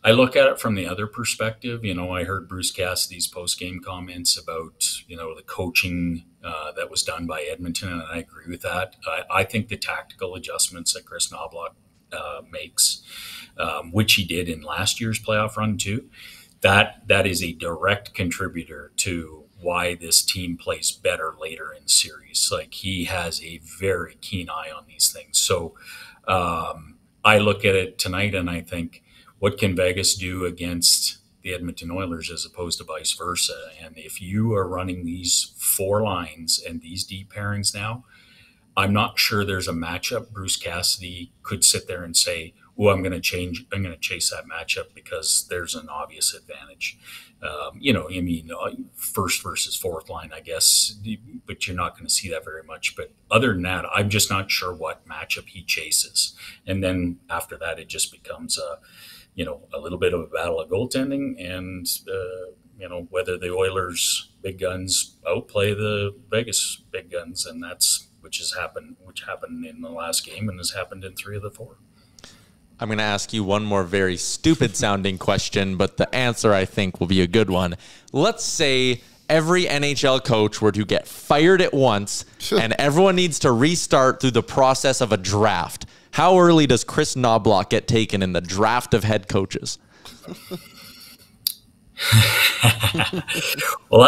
I look at it from the other perspective. I heard Bruce Cassidy's post-game comments about, the coaching that was done by Edmonton, and I agree with that. I think the tactical adjustments that Kris Knoblauch makes, which he did in last year's playoff run too, that is a direct contributor to why this team plays better later in the series. Like, he has a very keen eye on these things. So I look at it tonight and I think, what can Vegas do against the Edmonton Oilers as opposed to vice versa? And if you are running these 4 lines and these deep pairings now, I'm not sure there's a matchup Bruce Cassidy could sit there and say, "Oh, I'm going to chase that matchup because there's an obvious advantage." First versus fourth line, I guess, but you're not going to see that very much. But other than that, I'm just not sure what matchup he chases. And then after that, it just becomes a little bit of a battle of goaltending, and whether the Oilers big guns outplay the Vegas big guns, and which happened in the last game and has happened in 3 of the 4. I'm going to ask you one more very stupid sounding question, but the answer I think will be a good one. Let's say every NHL coach were to get fired at once and everyone needs to restart through the process of a draft. How early does Kris Knoblauch get taken in the draft of head coaches? Well,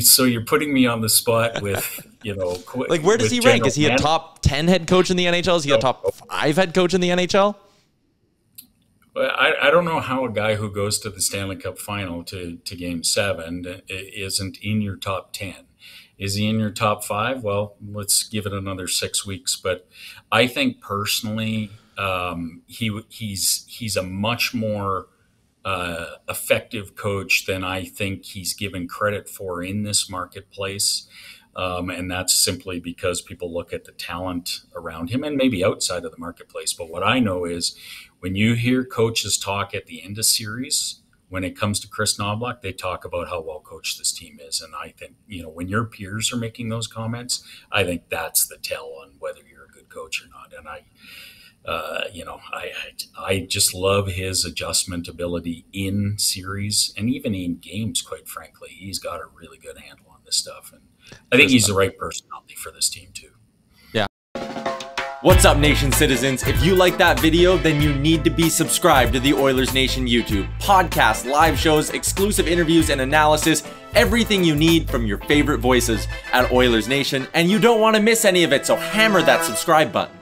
so you're putting me on the spot with, like, where does he rank? Is he a top 10 head coach in the NHL? Is he a top 5 head coach in the NHL? I don't know how a guy who goes to the Stanley Cup final to Game 7 isn't in your top 10. Is he in your top 5? Well, let's give it another 6 weeks. But I think personally, he's a much more effective coach than I think he's given credit for in this marketplace. And that's simply because people look at the talent around him and maybe outside of the marketplace. But what I know is when you hear coaches talk at the end of series, when it comes to Kris Knoblauch, they talk about how well coached this team is. And I think, when your peers are making those comments, I think that's the tell on whether you're a good coach or not. And I just love his adjustment ability in series and even in games, quite frankly. He's got a really good handle on this stuff. And I think he's the right personality for this team too. Yeah. What's up, Nation citizens? If you like that video, then you need to be subscribed to the Oilers Nation YouTube. Podcasts, live shows, exclusive interviews, and analysis. Everything you need from your favorite voices at Oilers Nation. And you don't want to miss any of it, so hammer that subscribe button.